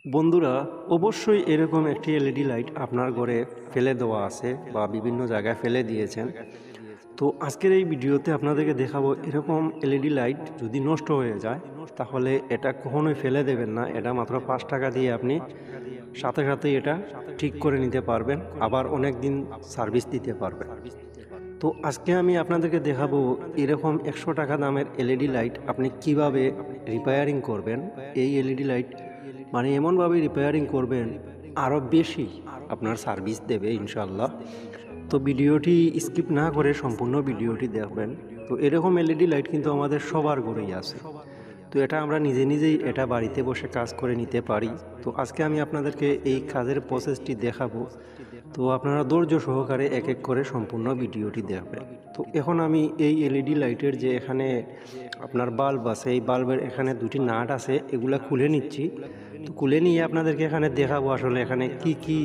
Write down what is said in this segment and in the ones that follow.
বন্ধুরা, অবশ্যই এরকম একটি এলইডি লাইট আপনার ঘরে ফেলে দেওয়া আছে বা বিভিন্ন জায়গায় ফেলে দিয়েছেন। তো আজকের এই ভিডিওতে আপনাদেরকে দেখাবো এরকম এলইডি লাইট যদি নষ্ট হয়ে যায় তাহলে এটা কখনোই ফেলে দেবেন না। এটা মাত্র 5 টাকা দিয়ে আপনি সাথে সাথেই এটা ঠিক করে নিতে পারবেন, আবার অনেক দিন সার্ভিস দিতে পারবেন। তো আজকে আমি আপনাদেরকে দেখাবো এরকম 100 টাকা দামের এলইডি লাইট আপনি কিভাবে রিপেয়ারিং করবেন। এই এলইডি লাইট মানে এমনভাবে রিপেয়ারিং করবেন আরও বেশি আপনার সার্ভিস দেবে ইনশাল্লাহ। তো ভিডিওটি স্কিপ না করে সম্পূর্ণ ভিডিওটি দেখবেন। তো এরকম এলইডি লাইট কিন্তু আমাদের সবার ঘরেই আছে। তো এটা আমরা নিজে নিজেই এটা বাড়িতে বসে কাজ করে নিতে পারি। তো আজকে আমি আপনাদেরকে এই কাজের প্রসেসটি দেখাবো। তো আপনারা ধৈর্য সহকারে এক এক করে সম্পূর্ণ ভিডিওটি দেখবেন। তো এখন আমি এই এলইডি লাইটের যে এখানে আপনার বাল্ব আছে, এই বাল্বের এখানে দুটি নাট আছে, এগুলা খুলে নিচ্ছি। তো খুলে নিয়ে আপনাদেরকে এখানে দেখাবো আসলে এখানে কি কি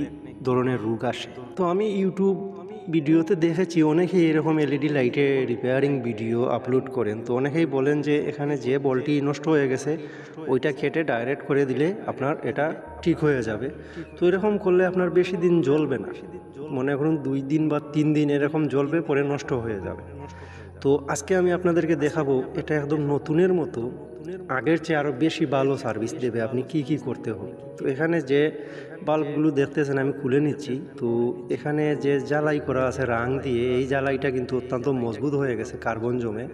ধরনের রোগ আসে। তো আমি ইউটিউব ভিডিওতে দেখেছি অনেকেই এরকম এলইডি লাইটে রিপেয়ারিং ভিডিও আপলোড করেন। তো অনেকেই বলেন যে এখানে যে বলটি নষ্ট হয়ে গেছে ওইটা কেটে ডাইরেক্ট করে দিলে আপনার এটা ঠিক হয়ে যাবে। তো এরকম করলে আপনার বেশি দিন জ্বলবে না, মনে করুন 2 দিন বা 3 দিন এরকম জ্বলবে, পরে নষ্ট হয়ে যাবে। তো আজকে আমি আপনাদেরকে দেখাবো এটা একদম নতুনের মতো, আগের চেয়ে আরও বেশি ভালো সার্ভিস দেবে। আপনি কি কি করতে হবে, তো এখানে যে বাল্বগুলো দেখতেছেন আমি খুলে নিচ্ছি। তো এখানে যে জ্বালাই করা আছে রাং দিয়ে, এই জ্বালাইটা কিন্তু অত্যন্ত মজবুত হয়ে গেছে কার্বন জমে।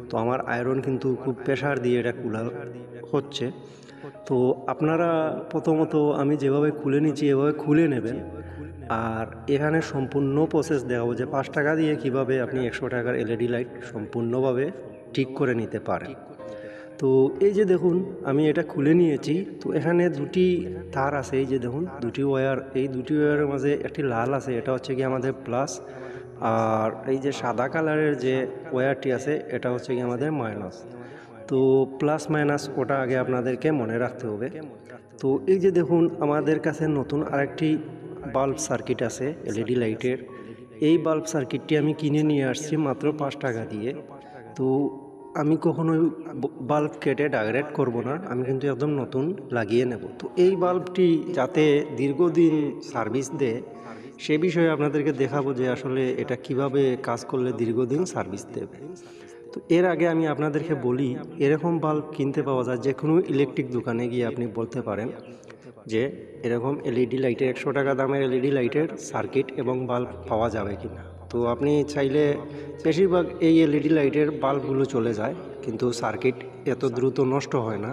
তো আমার আয়রন কিন্তু খুব প্রেশার দিয়ে এটা খোলা হচ্ছে। তো আপনারা প্রথমত আমি যেভাবে খুলে নিচ্ছি এভাবে খুলে নেবেন। আর এখানে সম্পূর্ণ প্রসেস দেখাবো যে 5 টাকা দিয়ে কিভাবে আপনি 100 টাকার এলইডি লাইট সম্পূর্ণভাবে ঠিক করে নিতে পারেন। তো এই যে দেখুন আমি এটা খুলে নিয়েছি। তো এখানে দুটি তার আছে, এই যে দেখুন দুটি ওয়্যার, এই দুটি ওয়্যারের মাঝে একটি লাল আছে, এটা হচ্ছে কি আমাদের প্লাস। আর এই যে সাদা কালারের যে ওয়্যারটি আছে এটা হচ্ছে কি আমাদের মাইনাস। তো প্লাস মাইনাস ওটা আগে আপনাদেরকে মনে রাখতে হবে। তো এই যে দেখুন আমাদের কাছে নতুন আরেকটি বাল্ব সার্কিট আছে এলইডি লাইটের। এই বাল্ব সার্কিটটি আমি কিনে নিয়ে আসছি মাত্র 5 টাকা দিয়ে। তো আমি কখনোই বাল্ব কেটে ডাইরেক্ট করব না, আমি কিন্তু একদম নতুন লাগিয়ে নেব। তো এই বাল্বটি যাতে দীর্ঘদিন সার্ভিস দেয় সে বিষয়ে আপনাদেরকে দেখাবো যে আসলে এটা কিভাবে কাজ করলে দীর্ঘদিন সার্ভিস দেবে। তো এর আগে আমি আপনাদেরকে বলি এরকম বাল্ব কিনতে পাওয়া যায় যে কোনো ইলেকট্রিক দোকানে গিয়ে আপনি বলতে পারেন যে এরকম এলইডি লাইটের 100 টাকা দামের এলইডি লাইটের সার্কিট এবং বাল্ব পাওয়া যাবে কিনা। তো আপনি চাইলে বেশিরভাগ এই এলইডি লাইটের বাল্বগুলো চলে যায়, কিন্তু সার্কিট এত দ্রুত নষ্ট হয় না।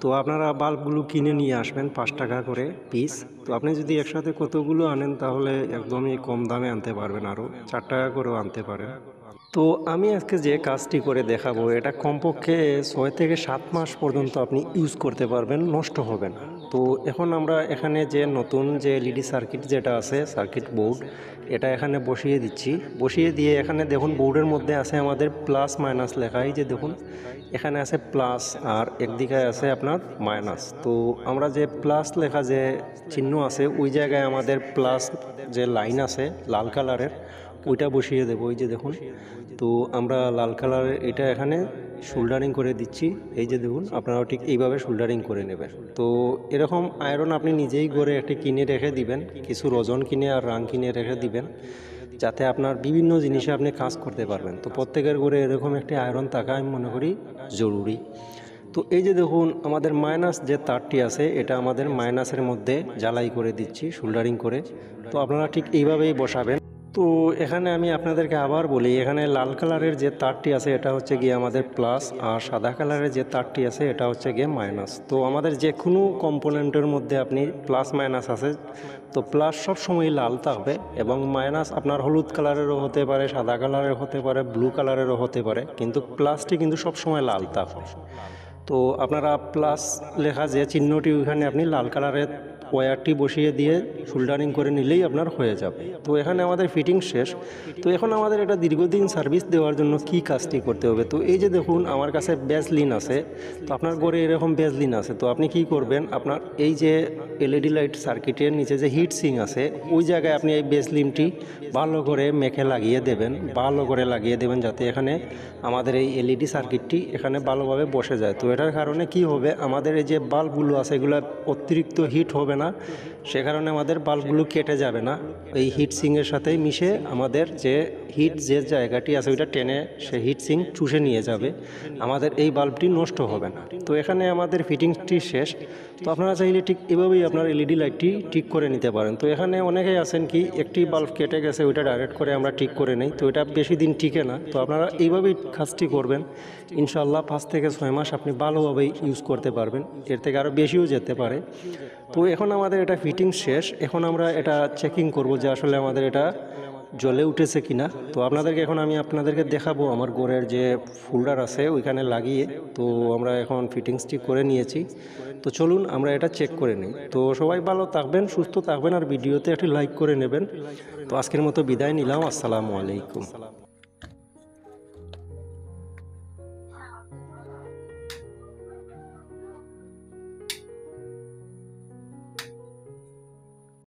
তো আপনারা বাল্বগুলো কিনে নিয়ে আসবেন 5 টাকা করে পিস। তো আপনি যদি একসাথে কতগুলো আনেন তাহলে একদমই কম দামে আনতে পারবেন, আরও 4 টাকা করেও আনতে পারেন। তো আমি আজকে যে কাজটি করে দেখাবো এটা কমপক্ষে 6 থেকে 7 মাস পর্যন্ত আপনি ইউজ করতে পারবেন, নষ্ট হবে না। তো এখন আমরা এখানে যে নতুন যে এলইডি সার্কিট যেটা আছে সার্কিট বোর্ড, এটা এখানে বসিয়ে দিচ্ছি। বসিয়ে দিয়ে এখানে দেখুন বোর্ডের মধ্যে আছে আমাদের প্লাস মাইনাস লেখা, এই যে দেখুন এখানে আছে প্লাস আর একদিকে আছে আপনার মাইনাস। তো আমরা যে প্লাস লেখা যে চিহ্ন আছে ওই জায়গায় আমাদের প্লাস যে লাইন আছে লাল কালারের ওইটা বসিয়ে দেবো, এই যে দেখুন। তো আমরা লাল কালারের এটা এখানে শোল্ডারিং করে দিচ্ছি, এই যে দেখুন আপনারাও ঠিক এইভাবে শোল্ডারিং করে নেবেন। তো এরকম আয়রন আপনি নিজেই ঘরে একটি কিনে রেখে দিবেন, কিছু রজন কিনে আর রাং কিনে রেখে দিবেন, যাতে আপনার বিভিন্ন জিনিসে আপনি কাজ করতে পারবেন। তো প্রত্যেকের ঘরে এরকম একটি আয়রন থাকা আমি মনে করি জরুরি। তো এই যে দেখুন আমাদের মাইনাস যে তারটি আছে এটা আমাদের মাইনাসের মধ্যে জ্বালাই করে দিচ্ছি শোল্ডারিং করে। তো আপনারা ঠিক এইভাবেই বসাবেন। তো এখানে আমি আপনাদেরকে আবার বলি এখানে লাল কালারের যে তারটি আছে এটা হচ্ছে গিয়ে আমাদের প্লাস, আর সাদা কালারের যে তারটি আছে এটা হচ্ছে গিয়ে মাইনাস। তো আমাদের যে কোনো কম্পোনেন্টের মধ্যে আপনি প্লাস মাইনাস আছে, তো প্লাস সব সময় লাল থাকবে এবং মাইনাস আপনার হলুদ কালারেরও হতে পারে, সাদা কালারের হতে পারে, ব্লু কালারেরও হতে পারে, কিন্তু প্লাসটি কিন্তু সব সময় লাল থাকবে। তো আপনারা প্লাস লেখা যে চিহ্নটি ওইখানে আপনি লাল কালারের ওয়্যারটি বসিয়ে দিয়ে সোল্ডারিং করে নিলেই আপনার হয়ে যাবে। তো এখানে আমাদের ফিটিং শেষ। তো এখন আমাদের এটা দীর্ঘদিন সার্ভিস দেওয়ার জন্য কি কাজটি করতে হবে, তো এই যে দেখুন আমার কাছে ভ্যাসলিন আছে। তো আপনার ঘরে এরকম ভ্যাসলিন আছে, তো আপনি কি করবেন, আপনার এই যে এলইডি লাইট সার্কিটের নিচে যে হিট সিং আছে ওই জায়গায় আপনি এই ভ্যাসলিনটি ভালো করে মেখে লাগিয়ে দেবেন, ভালো করে লাগিয়ে দেবেন যাতে এখানে আমাদের এই এলইডি সার্কিটটি এখানে ভালোভাবে বসে যায়। তো এটার কারণে কি হবে, আমাদের এই যে বাল্বগুলো আছে এগুলো অতিরিক্ত হিট হবে না, সে কারণে আমাদের বাল্বগুলো কেটে যাবে না। এই হিট সিংয়ের সাথেই মিশে আমাদের যে হিট যে জায়গাটি আছে ওইটা টেনে সে হিট সিং চুষে নিয়ে যাবে, আমাদের এই বাল্বটি নষ্ট হবে না। তো এখানে আমাদের ফিটিংসটি শেষ। তো আপনারা চাইলে ঠিক এভাবেই আপনার এলইডি লাইটটি ঠিক করে নিতে পারেন। তো এখানে অনেকেই আছেন কি একটি বাল্ব কেটে গেছে ওইটা ডাইরেক্ট করে আমরা ঠিক করে নেই, তো এটা বেশি দিন টিকে না। তো আপনারা এইভাবেই কাজটি করবেন, ইনশাল্লাহ 5 থেকে 6 মাস আপনি ভালোভাবেই ইউজ করতে পারবেন, এর থেকে আরও বেশিও যেতে পারে। তো এখন আমাদের এটা ফিটিং শেষ, এখন আমরা এটা চেকিং করব যে আসলে আমাদের এটা জ্বলে উঠেছে কিনা। তো আমি আপনাদেরকে দেখাবো আমার ঘরের যে ফোল্ডার আছে ওইখানে লাগিয়ে। তো আমরা এখন ফিটিংসটি করে নিয়েছি, তো চলুন আমরা এটা চেক করে নিই। তো সবাই ভালো থাকবেন, সুস্থ থাকবেন, আর ভিডিওতে একটি লাইক করে নেবেন। তো আজকের মতো বিদায় নিলাম, আসসালামু আলাইকুম।